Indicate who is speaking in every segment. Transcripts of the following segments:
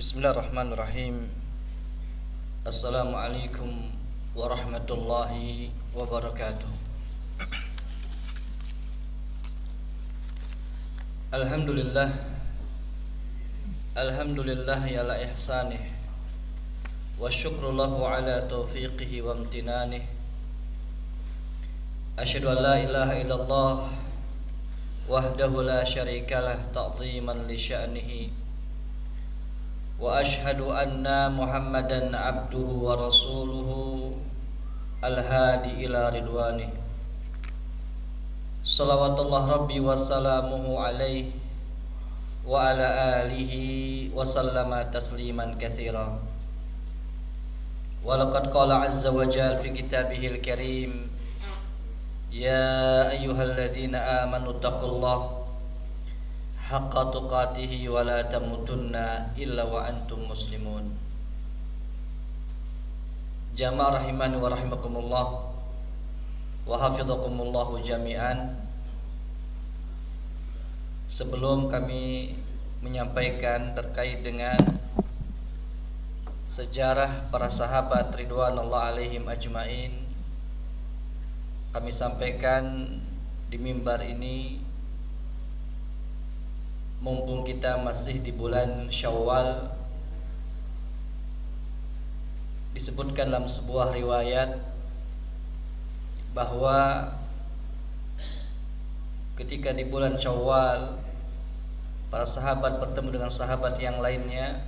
Speaker 1: Bismillahirrahmanirrahim. Assalamualaikum warahmatullahi wabarakatuh. Alhamdulillah. Alhamdulillah ala ihsanih wa syukru lahu ala taufiqihi wa amtinanih. Asyhadu an la ilaha illallah wahdahu la syarikalah ta'ziman li sya'nihi. Wa ashhadu anna Muhammadan abduhu wa rasuluhu al-hadi ila ridwanih. Salawatullah rabbi wa salamuhu alaihi wa ala alihi wa sallama tasliman katsira. Wa laqad qala azza wa jalla fi kitabihil karim, ya ayyuhalladzina amanu taqullaha haqqa tuqatihi wa la tamutunna illa wa antum muslimun. Jamaah rahimani wa rahimakumullah wa hafizakumullahu jami'an. Sebelum kami menyampaikan terkait dengan sejarah para sahabat ridwanullah alaihim ajmain, kami sampaikan di mimbar ini, mumpung kita masih di bulan Syawal, disebutkan dalam sebuah riwayat bahwa ketika di bulan Syawal para sahabat bertemu dengan sahabat yang lainnya,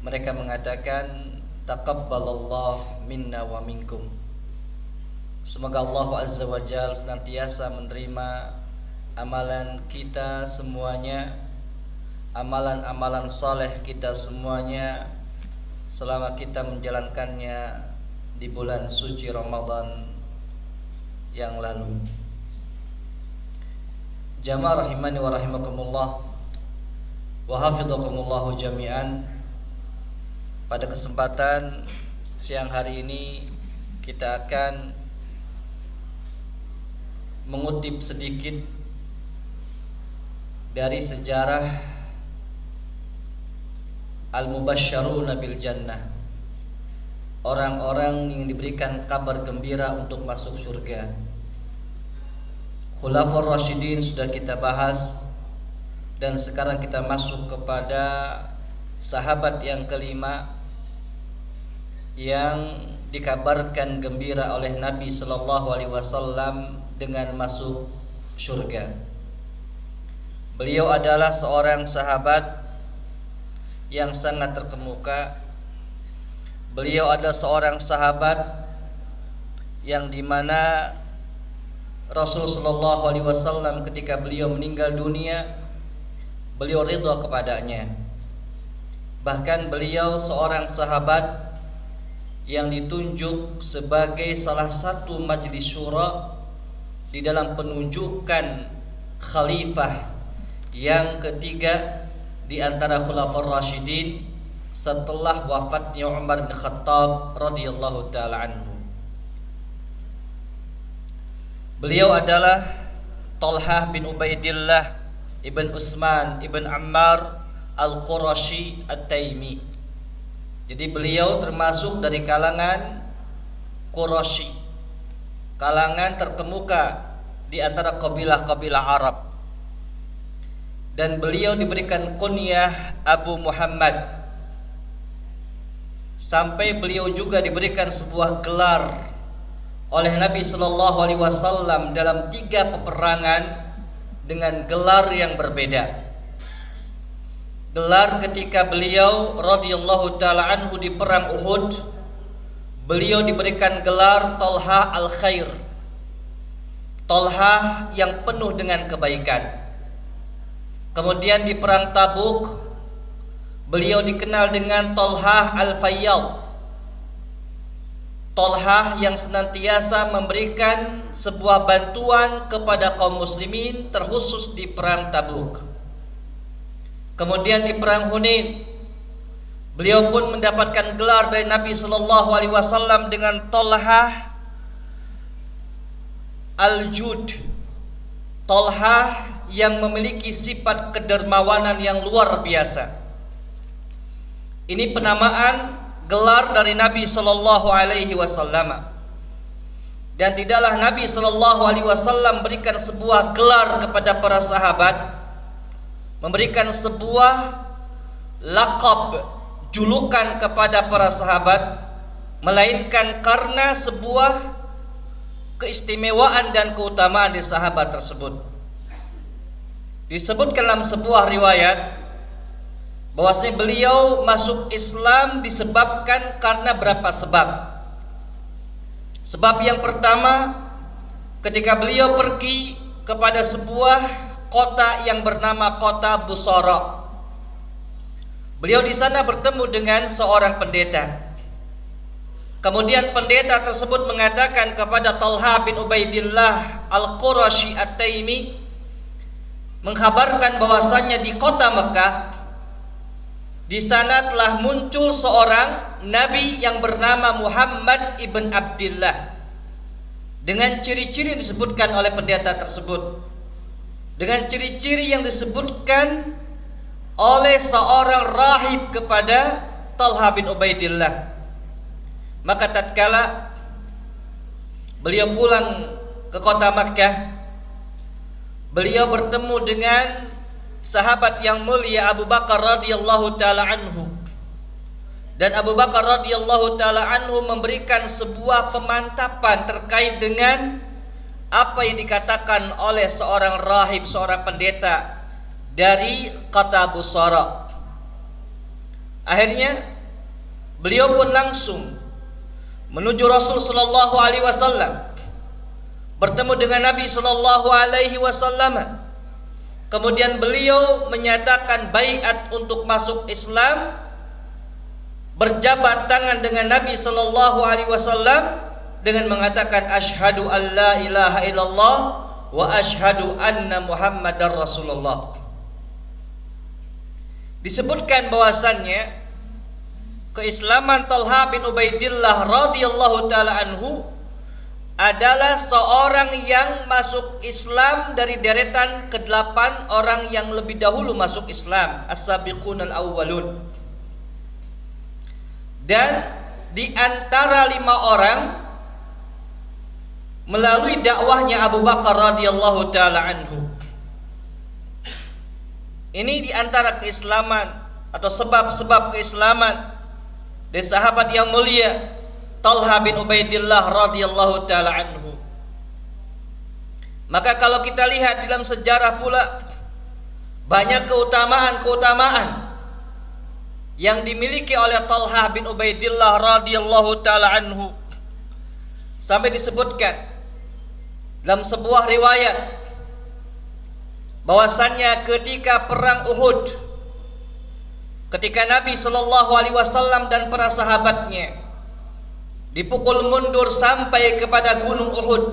Speaker 1: mereka mengatakan taqabbalallah minna wa minkum. Semoga Allah azza wa jalla senantiasa menerima amalan kita semuanya, amalan-amalan saleh kita semuanya selama kita menjalankannya di bulan suci Ramadan yang lalu. Jamaah rahimani wa rahimakumullah wa hafizakumullahu jami'an. Pada kesempatan siang hari ini kita akan mengutip sedikit dari sejarah al-mubasysyaruna bil jannah, orang-orang yang diberikan kabar gembira untuk masuk surga. Khulafaur Rasyidin sudah kita bahas, dan sekarang kita masuk kepada sahabat yang kelima yang dikabarkan gembira oleh Nabi sallallahu alaihi wasallam dengan masuk surga. Beliau adalah seorang sahabat yang sangat terkemuka. Beliau adalah seorang sahabat yang dimana Rasulullah sallallahu alaihi wasallam ketika beliau meninggal dunia, beliau ridha kepadanya. Bahkan beliau seorang sahabat yang ditunjuk sebagai salah satu majelis syura di dalam penunjukan khalifah yang ketiga di antara Khulafaur Rasyidin setelah wafatnya Umar bin Khattab radhiyallahu taala anhu. Beliau adalah Talhah bin Ubaidillah ibn Utsman ibn Ammar al-Qurashi at-Taimi. Jadi beliau termasuk dari kalangan Qurashi, kalangan terkemuka di antara kabilah-kabilah Arab. Dan beliau diberikan kunyah Abu Muhammad, sampai beliau juga diberikan sebuah gelar oleh Nabi sallallahu alaihi wasallam dalam 3 peperangan dengan gelar yang berbeda. Gelar ketika beliau radhiyallahu taala anhu di perang Uhud, beliau diberikan gelar Talha al-Khair, Talha yang penuh dengan kebaikan. Kemudian di perang Tabuk, beliau dikenal dengan Talha al-Fayyad, Talha yang senantiasa memberikan sebuah bantuan kepada kaum muslimin, terkhusus di perang Tabuk. Kemudian di perang Hunain, beliau pun mendapatkan gelar dari Nabi sallallahu alaihi wasallam dengan Talha al-Jud, Talha yang memiliki sifat kedermawanan yang luar biasa. Ini penamaan gelar dari Nabi sallallahu alaihi wasallam. Dan tidaklah Nabi sallallahu alaihi wasallam berikan sebuah gelar kepada para sahabat, memberikan sebuah laqab, julukan kepada para sahabat, melainkan karena sebuah keistimewaan dan keutamaan di sahabat tersebut. Disebutkan dalam sebuah riwayat bahwasanya beliau masuk Islam disebabkan karena berapa sebab. Sebab yang pertama, ketika beliau pergi kepada sebuah kota yang bernama kota Busara. Beliau di sana bertemu dengan seorang pendeta. Kemudian pendeta tersebut mengatakan kepada Talha bin Ubaidillah Al-Qurashi At-Taimi, mengkabarkan bahwasannya di kota Mekah, di sana telah muncul seorang nabi yang bernama Muhammad ibn Abdillah, dengan ciri-ciri yang disebutkan oleh pendeta tersebut, dengan ciri-ciri yang disebutkan oleh seorang rahib kepada Talha bin Ubaidillah. Maka tatkala beliau pulang ke kota Makkah, beliau bertemu dengan sahabat yang mulia Abu Bakar radhiyallahu taala anhu. Dan Abu Bakar radhiyallahu taala anhu memberikan sebuah pemantapan terkait dengan apa yang dikatakan oleh seorang rahib, seorang pendeta dari kota Busara. Akhirnya beliau pun langsung menuju Rasul sallallahu alaihi wasallam, bertemu dengan Nabi sallallahu alaihi wasallam. Kemudian beliau menyatakan baiat untuk masuk Islam, berjabat tangan dengan Nabi sallallahu alaihi wasallam dengan mengatakan asyhadu an la ilaha illallah wa asyhadu anna Muhammadar Rasulullah. Disebutkan bahwasannya keislaman Talha bin Ubaidillah radhiyallahu taala anhu adalah seorang yang masuk Islam dari deretan ke-8 orang yang lebih dahulu masuk Islam, as-sabiqun al-awwalun. Dan di antara 5 orang melalui dakwahnya Abu Bakar radhiyallahu taala anhu. Ini di antara keislaman atau sebab-sebab keislaman dari sahabat yang mulia Talha bin Ubaidillah radhiyallahu taala anhu. Maka kalau kita lihat dalam sejarah pula, banyak keutamaan-keutamaan yang dimiliki oleh Talha bin Ubaidillah radhiyallahu taala anhu. Sampai disebutkan dalam sebuah riwayat bahwasannya ketika perang Uhud, ketika Nabi sallallahu alaihi wasallam dan para sahabatnya dipukul mundur sampai kepada gunung Uhud,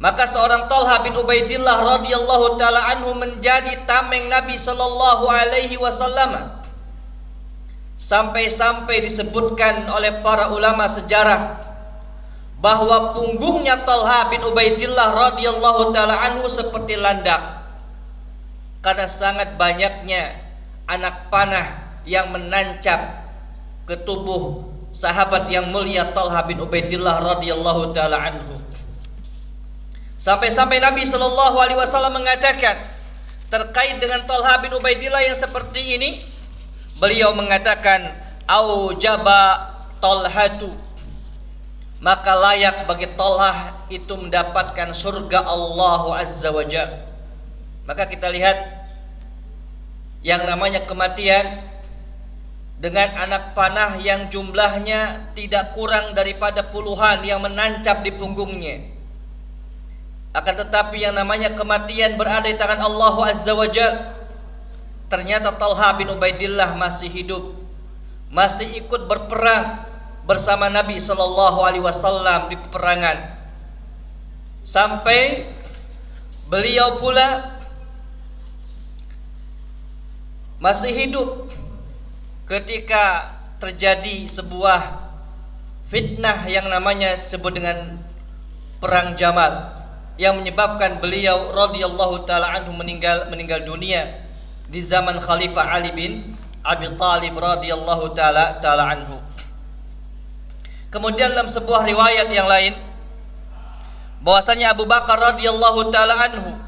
Speaker 1: maka seorang Talha bin Ubaidillah radhiyallahu taala anhu menjadi tameng Nabi sallallahu alaihi wasallam. Sampai-sampai disebutkan oleh para ulama sejarah bahwa punggungnya Talha bin Ubaidillah radhiyallahu taala anhu seperti landak, karena sangat banyaknya anak panah yang menancap ke tubuh sahabat yang mulia Talha bin Ubaidillah radhiyallahu taala anhu. Sampai-sampai Nabi sallallahu alaihi wasallam mengatakan terkait dengan Talha bin Ubaidillah yang seperti ini, beliau mengatakan aujaba Talhatu, maka layak bagi Talha itu mendapatkan surga Allah azza wajalla. Maka kita lihat yang namanya kematian dengan anak panah yang jumlahnya tidak kurang daripada puluhan yang menancap di punggungnya. Akan tetapi yang namanya kematian berada di tangan Allah azza wajalla. Ternyata Talha bin Ubaidillah masih hidup, masih ikut berperang bersama Nabi sallallahu alaihi wasallam di peperangan, sampai beliau pula masih hidup ketika terjadi sebuah fitnah yang namanya disebut dengan perang Jamal. yang menyebabkan beliau radhiyallahu taala anhu meninggal dunia di zaman Khalifah Ali bin Abi Thalib radhiyallahu taala anhu. Kemudian dalam sebuah riwayat yang lain bahwasanya Abu Bakar radhiyallahu taala anhu